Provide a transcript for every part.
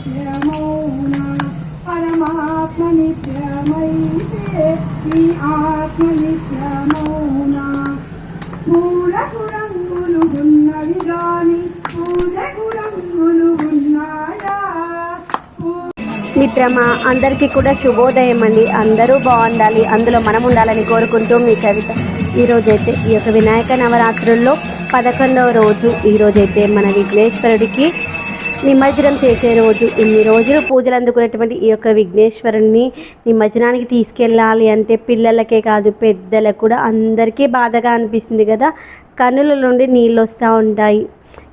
నిత్యమౌనా పరమాత్మ నిత్యమైతే నీ ఆత్మ నిత్యమౌనా పూలకు రంగులు ఉన్నవి గాని పూజకు రంగులు ఉన్నాయా. మిత్రమా, అందరికీ కూడా శుభోదయం అండి. అందరూ బాగుండాలి, అందులో మనం ఉండాలని కోరుకుంటూ మీ కవిత. ఈరోజైతే ఈ యొక్క వినాయక నవరాత్రుల్లో 11వ రోజు. ఈరోజైతే మన విఘ్నేశ్వరుడికి నిమజ్జనం చేసే రోజు. ఇన్ని రోజులు పూజలు అందుకున్నటువంటి ఈ యొక్క విఘ్నేశ్వరుణ్ణి నిమజ్జనానికి తీసుకెళ్ళాలి అంటే పిల్లలకే కాదు పెద్దలకు కూడా అందరికీ బాధగా అనిపిస్తుంది కదా. కన్నుల నుండి నీళ్ళు వస్తూ ఉంటాయి.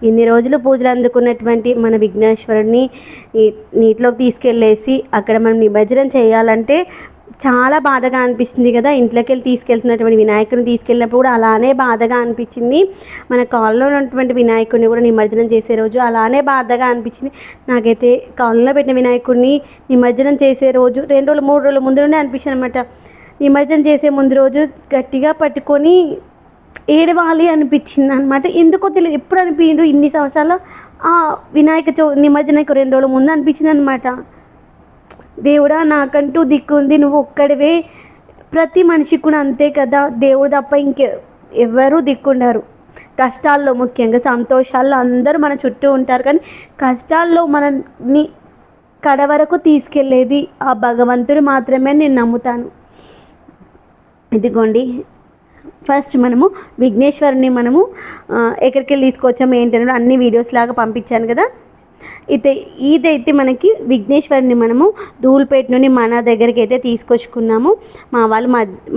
ఇన్ని రోజులు పూజలు అందుకున్నటువంటి మన విఘ్నేశ్వరుడిని నీటిలోకి తీసుకెళ్ళేసి అక్కడ మనం నిమజ్జనం చేయాలంటే చాలా బాధగా అనిపిస్తుంది కదా. ఇంట్లోకి వెళ్ళి తీసుకెళ్తున్నటువంటి వినాయకుడిని తీసుకెళ్ళినప్పుడు కూడా అలానే బాధగా అనిపించింది. మన కాలంలో ఉన్నటువంటి వినాయకుడిని కూడా నిమజ్జనం చేసే రోజు అలానే బాధగా అనిపించింది. నాకైతే కాలంలో పెట్టిన వినాయకుడిని నిమజ్జనం చేసే రోజు 2 రోజులు 3 రోజుల ముందు నుండి అనిపించింది అనమాట. నిమజ్జనం చేసే ముందు రోజు గట్టిగా పట్టుకొని ఏడవాలి అనిపించింది అనమాట. ఎందుకో తెలియదు, ఎప్పుడు అనిపించదు ఇన్ని సంవత్సరాలు వినాయక నిమజ్జనకు 2 రోజుల ముందు అనిపించింది అనమాట. దేవుడా నాకంటూ దిక్కు ఉంది, నువ్వు ఒక్కడివే. ప్రతి మనిషికి కూడా అంతే కదా, దేవుడు తప్ప ఎవరు దిక్కుండారు. కష్టాల్లో ముఖ్యంగా, సంతోషాల్లో అందరూ మన చుట్టూ ఉంటారు, కానీ కష్టాల్లో మనని కడ వరకు తీసుకెళ్ళేది ఆ భగవంతుడు మాత్రమే నేను నమ్ముతాను. ఇదిగోండి, ఫస్ట్ మనము విఘ్నేశ్వరుని ఎక్కడికి వెళ్ళి తీసుకొచ్చాము ఏంటంటే అన్ని వీడియోస్ లాగా పంపించాను కదా. ఇదైతే మనకి విఘ్నేశ్వరుని మనము ధూళిపేట నుండి మన దగ్గరికి అయితే తీసుకొచ్చుకున్నాము. మా వాళ్ళు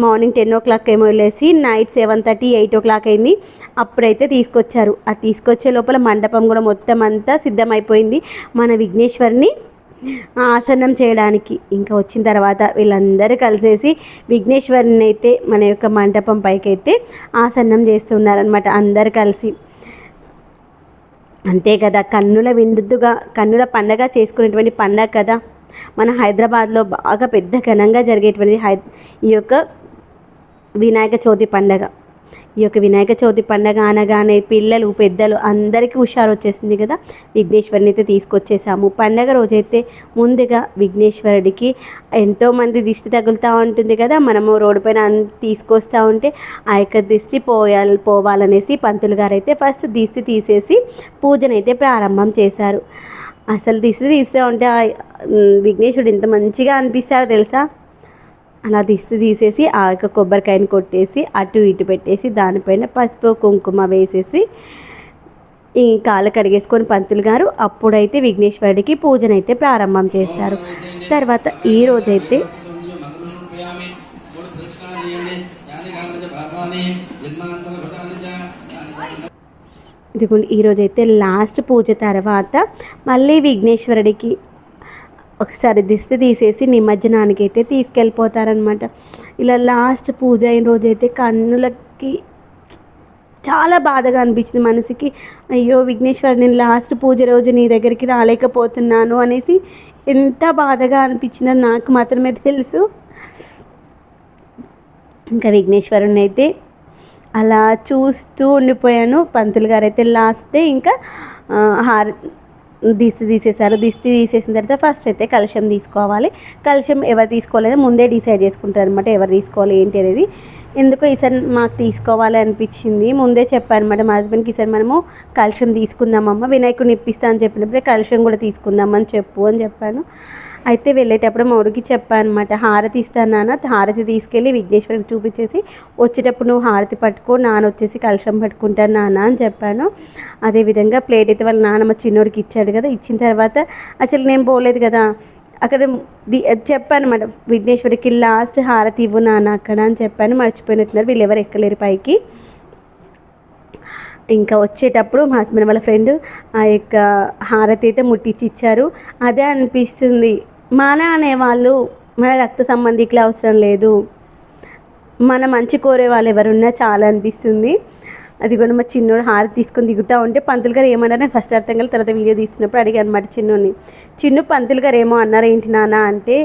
మార్నింగ్ 10 o'clock ఏమో వెళ్ళేసి నైట్ 7:30 8 o'clock అయింది, అప్పుడైతే తీసుకొచ్చారు. అది తీసుకొచ్చే లోపల మండపం కూడా మొత్తం అంతా సిద్ధమైపోయింది మన విఘ్నేశ్వరుని ఆసనం చేయడానికి. ఇంకా వచ్చిన తర్వాత వీళ్ళందరూ కలిసేసి విఘ్నేశ్వరుని అయితే మన యొక్క మంటపం పైకి అయితే ఆసనం చేస్తున్నారనమాట అందరు కలిసి. అంతే కదా, కన్నుల విందుగా కన్నుల పండగ చేసుకునేటువంటి పండగ కదా మన హైదరాబాద్లో బాగా పెద్ద ఘనంగా జరిగేటువంటి ఈ యొక్క వినాయక చవితి పండగ. ఈ యొక్క వినాయక చవితి పండగ అనగానే పిల్లలు పెద్దలు అందరికీ హుషారు వచ్చేసింది కదా. విఘ్నేశ్వరుని అయితే తీసుకొచ్చేసాము. పండగ రోజైతే ముందుగా విఘ్నేశ్వరుడికి ఎంతోమంది దిష్టి తగులుతూ ఉంటుంది కదా. మనము రోడ్డు పైన తీసుకొస్తూ ఉంటే ఆ యొక్క దిష్టి పోవాలనేసి పంతులు గారు అయితే ఫస్ట్ దిష్టి తీసేసి పూజనైతే ప్రారంభం చేశారు. అసలు దిష్టి తీస్తూ ఉంటే విఘ్నేశ్వరుడు ఎంత మంచిగా అనిపిస్తాడో తెలుసా. అలా తీసేసి ఆ యొక్క కొబ్బరికాయని కొట్టేసి అటు ఇటు పెట్టేసి దానిపైన పసుపు కుంకుమ వేసేసి ఈ కాళ్ళు కడిగేసుకొని పంతులు గారు అప్పుడైతే విఘ్నేశ్వరుడికి పూజనైతే ప్రారంభం చేస్తారు. తర్వాత ఈ రోజైతే ఇదిగోండి, ఈరోజైతే లాస్ట్ పూజ తర్వాత మళ్ళీ విఘ్నేశ్వరుడికి ఒకసారి దిష్టి తీసేసి నిమజ్జనానికి అయితే తీసుకెళ్ళిపోతారనమాట. ఇలా లాస్ట్ పూజ అయిన రోజైతే కన్నులకి చాలా బాధగా అనిపించింది మనసుకి. అయ్యో విఘ్నేశ్వర్, నేను లాస్ట్ పూజ రోజు నీ దగ్గరికి రాలేకపోతున్నాను అనేసి ఎంత బాధగా అనిపించిందో నాకు మాత్రమే తెలుసు. ఇంకా విఘ్నేశ్వరుని అయితే అలా చూస్తూ ఉండిపోయాను. పంతులు గారు అయితే లాస్ట్ డే ఇంకా దిష్టి తీసేశారు. దిష్టి తీసేసిన తర్వాత ఫస్ట్ అయితే కలశం తీసుకోవాలి. కలశం ఎవరు తీసుకోలేదో ముందే డిసైడ్ చేసుకుంటారు అనమాట, ఎవరు తీసుకోవాలి ఏంటి అనేది. ఎందుకో ఈసారి మాకు తీసుకోవాలి అనిపించింది, ముందే చెప్పాను అనమాట మా హస్బెండ్కి, ఈసారి మనము కలశం తీసుకుందామమ్మ, వినాయకుడిని ఇప్పిస్తా అని చెప్పినప్పుడే కలశం కూడా తీసుకుందామని చెప్పాను. అయితే వెళ్ళేటప్పుడు మా ఊరికి చెప్పాను అనమాట, హారతి ఇస్తాను నాన్న, హారతి తీసుకెళ్ళి విఘ్నేశ్వరుడికి చూపించేసి వచ్చేటప్పుడు నువ్వు హారతి పట్టుకో, నాన్న వచ్చేసి కలశం పట్టుకుంటాను నాన్న అని చెప్పాను. అదేవిధంగా ప్లేట్ అయితే వాళ్ళ నాన్నమ్మ చిన్నోడికి ఇచ్చాడు కదా. ఇచ్చిన తర్వాత అసలు నేను పోలేదు కదా, అక్కడ చెప్పాను అనమాట, విఘ్నేశ్వరికి లాస్ట్ హారతి ఇవ్వు నాన్న అక్కడ అని చెప్పాను. మర్చిపోయినట్టున్నారు, వీళ్ళు ఎవరు ఎక్కలేరు పైకి. ఇంకా వచ్చేటప్పుడు మా హస్బెండ్ వాళ్ళ ఫ్రెండ్ ఆ యొక్క హారతి అయితే ముట్టించి ఇచ్చారు. అదే అనిపిస్తుంది, మన అనేవాళ్ళు మన రక్త సంబంధికులు అవసరం లేదు, మన మంచి కోరే వాళ్ళు ఎవరున్నా చాలా అనిపిస్తుంది. అది కూడా మా చిన్నోడు హారతి తీసుకొని దిగుతూ ఉంటే పంతులు గారు ఏమన్నారని ఫస్ట్ అర్థం కాదు. తర్వాత వీడియో తీస్తున్నప్పుడు అడిగాను అనమాట చిన్నుని, చిన్ను పంతులు గారు ఏమో అన్నారు ఏంటి నాన్న అంటే,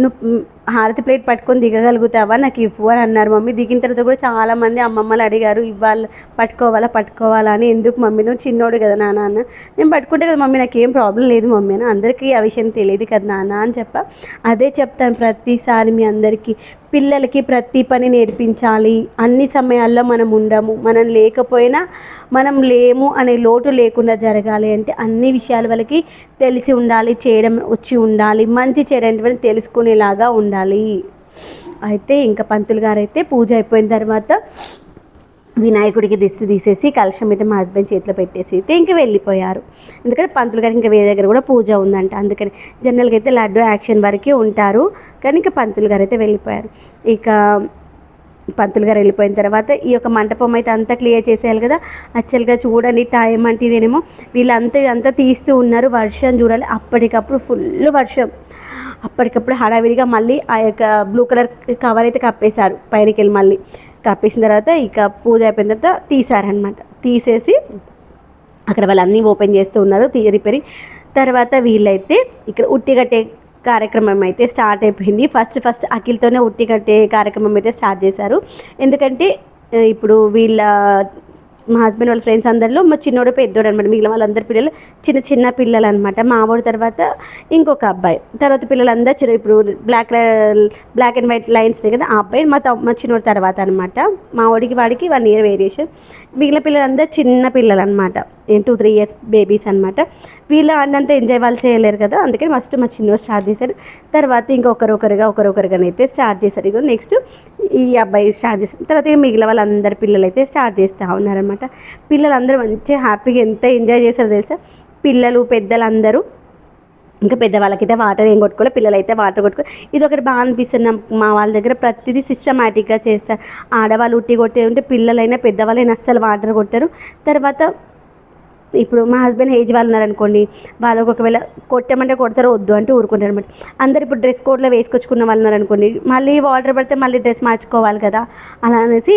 నువ్వు హారతి ప్లేట్ పట్టుకొని దిగగలుగుతావా, నాకు ఇవ్వు అని అన్నారు మమ్మీ. దిగిన తర్వాత కూడా చాలామంది అమ్మమ్మలు అడిగారు ఇవ్వాలి పట్టుకోవాలా అని. ఎందుకు మమ్మీ నువ్వు చిన్నోడు కదా నాన్న అన్న. నేను పట్టుకుంటే కదా మమ్మీ, నాకేం ప్రాబ్లం లేదు మమ్మీ అని. అందరికీ ఆ విషయం తెలియదు కదా నాన్న అని అదే చెప్తాను ప్రతిసారి మీ అందరికీ. పిల్లలకి ప్రతి పని నేర్పించాలి. అన్ని సమయాల్లో మనం ఉండము, మనం లేకపోయినా మనం లేము అనే లోటు లేకుండా జరగాలి అంటే అన్ని విషయాలు వాళ్ళకి తెలిసి ఉండాలి, చేయడం వచ్చి ఉండాలి, మంచి చెడు తెలుసుకునేలాగా ఉండాలి. అయితే ఇంకా పంతులు గారు అయితే పూజ అయిపోయిన తర్వాత వినాయకుడికి దిష్టి తీసేసి కలశం అయితే మా హస్బెండ్ చేతిలో పెట్టేసి అయితే ఇంక వెళ్ళిపోయారు. ఎందుకంటే పంతులు గారు ఇంకా వేరే దగ్గర కూడా పూజ ఉందంట. అందుకని జనరల్గా అయితే లడ్డు యాక్షన్ వరకే ఉంటారు, కానీ ఇంకా పంతులు గారు అయితే వెళ్ళిపోయారు. ఇక పంతులు గారు వెళ్ళిపోయిన తర్వాత ఈ యొక్క మంటపం అయితే అంతా క్లియర్ చేసేయాలి కదా. యాక్చువల్గా చూడండి టైం అంటే ఇదేనేమో వీళ్ళంతా తీస్తూ ఉన్నారు. వర్షం చూడాలి, అప్పటికప్పుడు ఫుల్ వర్షం. అప్పటికప్పుడు హడావిడిగా మళ్ళీ ఆ యొక్క బ్లూ కలర్ కవర్ అయితే కప్పేశారు. పైనకి వెళ్ళి మళ్ళీ కప్పేసిన తర్వాత ఇక పూజ అయిపోయిన తర్వాత తీసారనమాట. తీసేసి అక్కడ వాళ్ళన్నీ ఓపెన్ చేస్తూ ఉన్నారు రిపేరింగ్. తర్వాత వీళ్ళైతే ఇక్కడ ఉట్టి కట్టే కార్యక్రమం అయితే స్టార్ట్ అయిపోయింది. ఫస్ట్ అఖిల్తోనే ఉట్టి కట్టే కార్యక్రమం అయితే స్టార్ట్ చేశారు. ఎందుకంటే ఇప్పుడు మా హస్బెండ్ వాళ్ళ ఫ్రెండ్స్ అందరిలో మా చిన్నోడు పెద్దోడు అనమాట. మిగిలిన వాళ్ళందరి పిల్లలు చిన్న పిల్లలు అనమాట. మా వాడు తర్వాత ఇంకొక అబ్బాయి, తర్వాత పిల్లలందరూ ఇప్పుడు బ్లాక్ అండ్ వైట్ లైన్స్ కదా, ఆ అబ్బాయి మా చిన్నోడు తర్వాత అనమాట. మా వాడికి 1 year వేరియేషన్. మిగిలిన పిల్లలందరూ చిన్న పిల్లలు అనమాట, 2-3 years బేబీస్ అనమాట. వీళ్ళు అన్నంత ఎంజాయ్ వాళ్ళు చేయలేరు కదా, అందుకని ఫస్ట్ మా చిన్నోడు స్టార్ట్ చేశారు. తర్వాత ఒకరొకరుగా అయితే స్టార్ట్ చేశారు. ఇక నెక్స్ట్ ఈ అబ్బాయి స్టార్ట్ చేశారు. తర్వాత మిగిలిన వాళ్ళందరి పిల్లలు అయితే స్టార్ట్ చేస్తూ ఉన్నారనమాట. పిల్లలందరూ మంచిగా హ్యాపీగా ఎంత ఎంజాయ్ చేశారో తెలుసా, పిల్లలు పెద్దలందరూ. ఇంకా పెద్దవాళ్ళకైతే వాటర్ ఏం కొట్టుకోవాలి, పిల్లలు అయితే వాటర్ కొట్టుకోవాలి. ఇది ఒకటి బాగా అనిపిస్తుంది మా వాళ్ళ దగ్గర. ప్రతిదీ సిస్టమేటిక్గా చేస్తారు. ఆడవాళ్ళు ఉట్టి కొట్టే ఉంటే పిల్లలైనా పెద్దవాళ్ళైనా అస్సలు వాటర్ కొట్టారు. తర్వాత ఇప్పుడు మా హస్బెండ్ ఏజ్ వాళ్ళు ఉన్నారనుకోండి, వాళ్ళకి ఒకవేళ కొట్టమంటే కొడతారో వద్దు అంటే ఊరుకుంటారు అనమాట. అందరు ఇప్పుడు డ్రెస్ కోడ్లో వేసుకొచ్చుకున్న వాళ్ళు ఉన్నారనుకోండి, మళ్ళీ వాటర్ పడితే మళ్ళీ డ్రెస్ మార్చుకోవాలి కదా, అలా అనేసి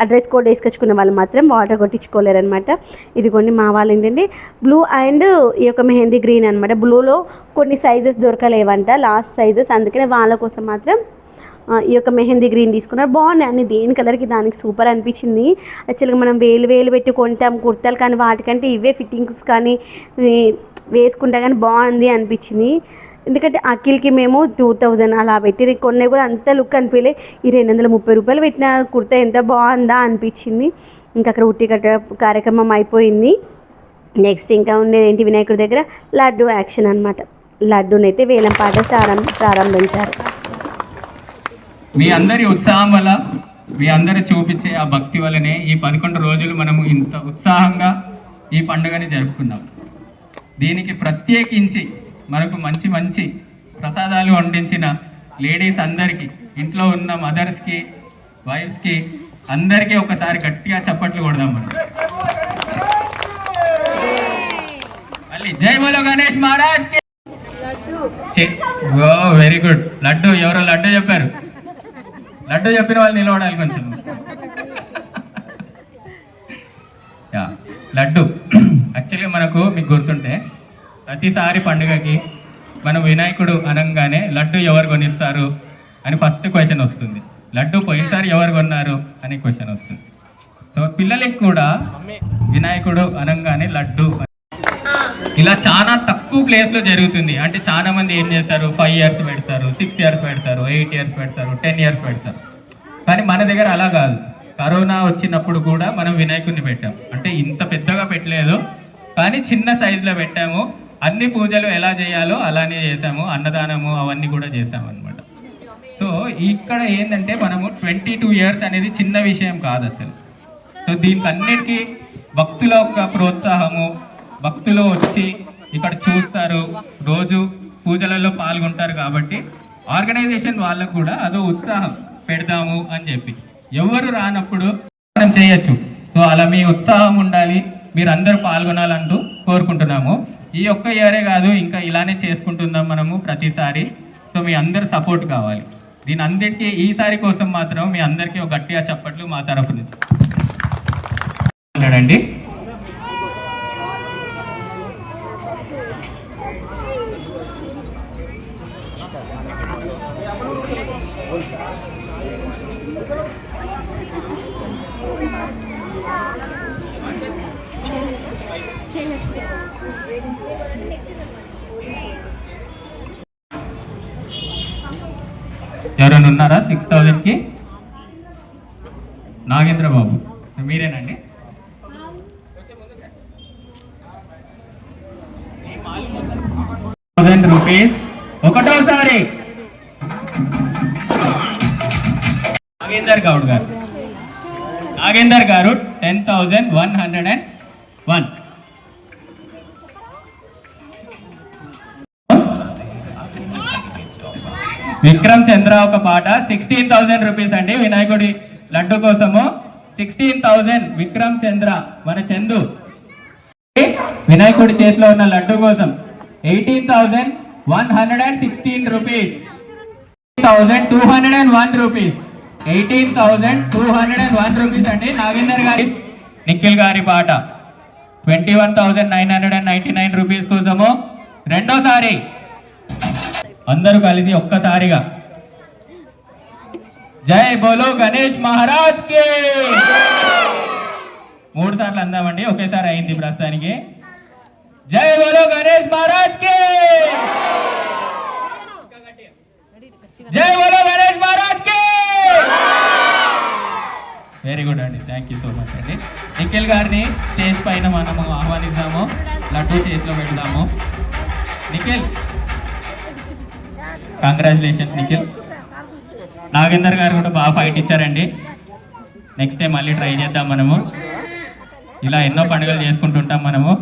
ఆ డ్రెస్ కోడ్ వేసుకొచ్చుకున్న వాళ్ళు మాత్రం వాటర్ కొట్టించుకోలేరనమాట. ఇదిగోండి మా వాళ్ళు ఏంటంటే బ్లూ అండ్ ఈ యొక్క మెహందీ గ్రీన్ అనమాట. బ్లూలో కొన్ని సైజెస్ దొరకలేవంట, లాస్ట్ సైజెస్, అందుకనే వాళ్ళ కోసం మాత్రం ఈ యొక్క మెహందీ గ్రీన్ తీసుకున్నారు. బాగున్నాయి అన్ని, దేని కలర్కి దానికి సూపర్ అనిపించింది. యాక్చువల్గా మనం వేలు పెట్టి కొంటాం కుర్తాలు, కానీ వాటికంటే ఇవే ఫిట్టింగ్స్ కానీ వేసుకుంటా కానీ బాగుంది అనిపించింది. ఎందుకంటే అఖిల్కి మేము 2000 అలా పెట్టి కొన్ని కూడా అంత లుక్ అనిపించలే. ఈ 230 రూపాయలు పెట్టిన కుర్తా ఎంత బాగుందా అనిపించింది. ఇంకా అక్కడ ఉట్టి కట్ట కార్యక్రమం అయిపోయింది. నెక్స్ట్ ఇంకా ఉండేది ఏంటి, వినాయకుడి దగ్గర లడ్డు యాక్షన్ అనమాట. లడ్డూనైతే వేలం పాట ప్రారంభించారు. మీ అందరి ఉత్సాహం వల్ల, మీ అందరూ చూపించే ఆ భక్తి వల్లనే ఈ 11 రోజులు మనము ఇంత ఉత్సాహంగా ఈ పండుగని జరుపుకున్నాం. దీనికి ప్రత్యేకించి మనకు మంచి ప్రసాదాలు వండించిన లేడీస్ అందరికీ, ఇంట్లో ఉన్న మదర్స్కి, వైఫ్స్కి అందరికీ ఒకసారి గట్టిగా చప్పట్లు కొడదాం మనం. మళ్ళీ జై బోలో గణేష్ మహారాజ్ కి. ఓ వెరీ గుడ్. లడ్డు ఎవరో లడ్డు చెప్పారు, లడ్డు చెప్పిన వాళ్ళు నిలబడాలి కొంచెం. లడ్డు యాక్చువల్గా మీకు గుర్తుంటే ప్రతిసారి పండుగకి మనం వినాయకుడు అనగానే లడ్డు ఎవరు కొనిస్తారు అని ఫస్ట్ క్వశ్చన్ వస్తుంది. లడ్డు పోయినసారి ఎవరు కొన్నారు అని క్వశ్చన్ వస్తుంది. సో పిల్లలకి కూడా వినాయకుడు అనగానే లడ్డు ఇలా చాలా తక్కువ ప్లేస్లో జరుగుతుంది. అంటే చాలా మంది ఏం చేస్తారు, 5 years పెడతారు, 6 years పెడతారు, 8 years పెడతారు, 10 years పెడతారు. కానీ మన దగ్గర అలా కాదు. కరోనా వచ్చినప్పుడు కూడా మనం వినాయకుడిని పెట్టాం. అంటే ఇంత పెద్దగా పెట్టలేదు, కానీ చిన్న సైజులో పెట్టాము. అన్ని పూజలు ఎలా చేయాలో అలానే చేసాము. అన్నదానము అవన్నీ కూడా చేసాము అనమాట. సో ఇక్కడ ఏంటంటే మనము 22 years అనేది చిన్న విషయం కాదు అసలు. సో దీనికి అన్నిటికీ భక్తుల యొక్క ప్రోత్సాహము, భక్తులు వచ్చి ఇక్కడ చూస్తారు, రోజు పూజలలో పాల్గొంటారు. కాబట్టి ఆర్గనైజేషన్ వాళ్ళకు కూడా అదో ఉత్సాహం, పెడదాము అని చెప్పి. ఎవరు రానప్పుడు మనం చేయొచ్చు. సో అలా మీ ఉత్సాహం ఉండాలి, మీరు అందరూ పాల్గొనాలంటూ కోరుకుంటున్నాము. ఈ ఒక్క ఇయరే కాదు, ఇంకా ఇలానే చేసుకుంటున్నాం మనము ప్రతిసారి. సో మీ అందరు సపోర్ట్ కావాలి. దీని అందరికీ ఈసారి కోసం మాత్రం మీ అందరికీ ఒక గట్టిగా చప్పట్లు మా తరఫు నుంచి మాట్లాడండి. ఎవరైనా ఉన్నారా 6,000కి? నాగేంద్ర బాబు మీరేనండి? రూపీస్ ఒకటోసారి నాగేందర్ గౌడ్ గారు. నాగేందర్ గారు 10,101. విక్రమ్ చంద్ర ఒక పాట 16,000 రూపీస్ అండి వినాయకుడి లడ్డు కోసము. 16,000 విక్రమ్ చంద్ర మన చందు వినాయకుడి చేతిలో ఉన్న లడ్డు కోసం 18,116 రూపీస్. 18,201 రూపీస్. 18,201 రూపీస్ అండి నాగేందర్ గారి. నిఖిల్ గారి పాట 21,999 రూపీస్ కోసము రెండోసారి అందరూ కలిసి ఒక్కసారిగా జై బోలో గణేష్ మహారాజ్ కి 3 సార్లు అందామండి, ఒకేసారి అయింది ప్రస్తుతానికి. జై బోలో గణేష్ మహారాజ్ కి, జై బోలో గణేష్ మహారాజ్ కి. వెరీ గుడ్ అండి, థ్యాంక్ యూ సో మచ్ అండి. నిఖిల్ గారిని స్టేజ్ పైన మనము ఆహ్వానిద్దాము, లడ్డు చేతిలో పెడదాము. నిఖిల్, కంగ్రాచులేషన్స్ నిఖిల్. నాగేందర్ గారు కూడా బాగా ఫైట్ ఇచ్చారండి. నెక్స్ట్ టైం మళ్ళీ ట్రై చేద్దాం మనము. ఇలా ఎన్నో పండుగలు చేసుకుంటుంటాం మనము.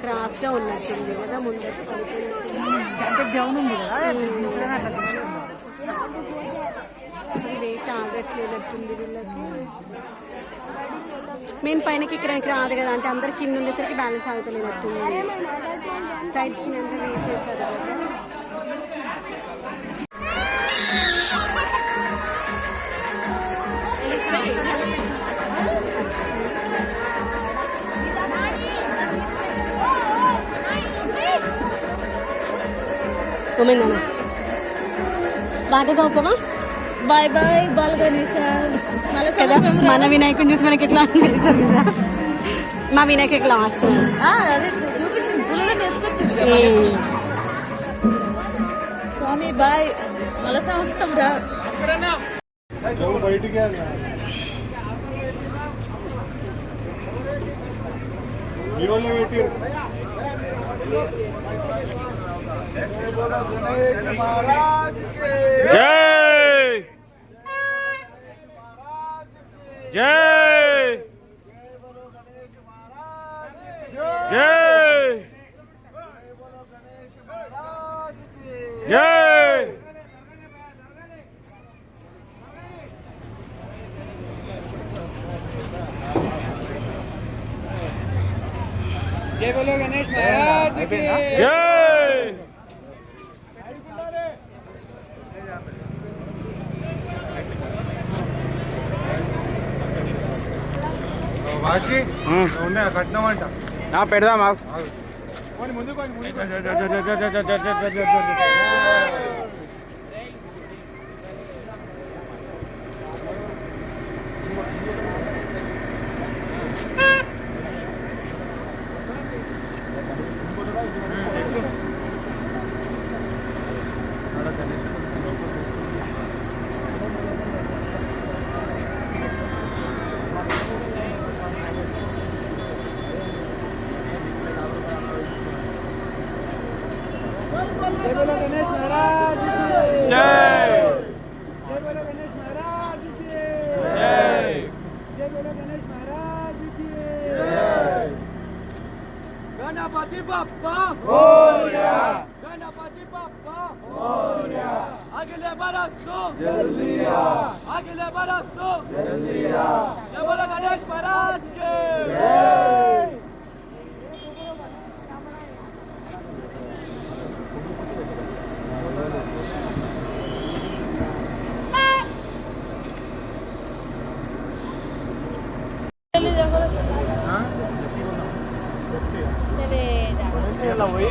క్రాస్ గా ఉన్నట్టుంది కదా ముందు, అంటే డౌన్ ఉంది కదా అట్లా చూస్తున్నాం. వెయిట్ ఆగట్లేదట్టుంది వీళ్ళకి. మెయిన్ పైనకి ఎక్కడానికి రాదు కదా, అంటే అందరు కింద ఉండేసరికి బ్యాలెన్స్ ఆగుతలేదట్టుంది. సైడ్స్ కి అంతా వేసేసారు కదా. బాగా చదువుతావా? బాయ్ బాయ్ బాల్ గణేష్ కదా. మన వినాయకుని చూసి మనకి ఎట్లా అనిపిస్తుంది కదా, మా వినాయకుడికి లాస్ట్ స్వామి బాయ్, మళ్ళా సంవత్సరం రా. जय जय जय జై जय बोलो गणेश महाराज की జై వాచి ఉన్నాయి కట్టినామంట పెడదామా ముందు जय बोलो गणेश महाराज की జై जय बोलो गणेश महाराज की జై जय बोलो गणेश महाराज की गणपति बाप्पा मोरया गणपति बाप्पा मोरया अगले बरस तो जल्दी आ अगले बरस तो जल्दी आ जय बोलो गणेश महाराज की ఇలా పోయి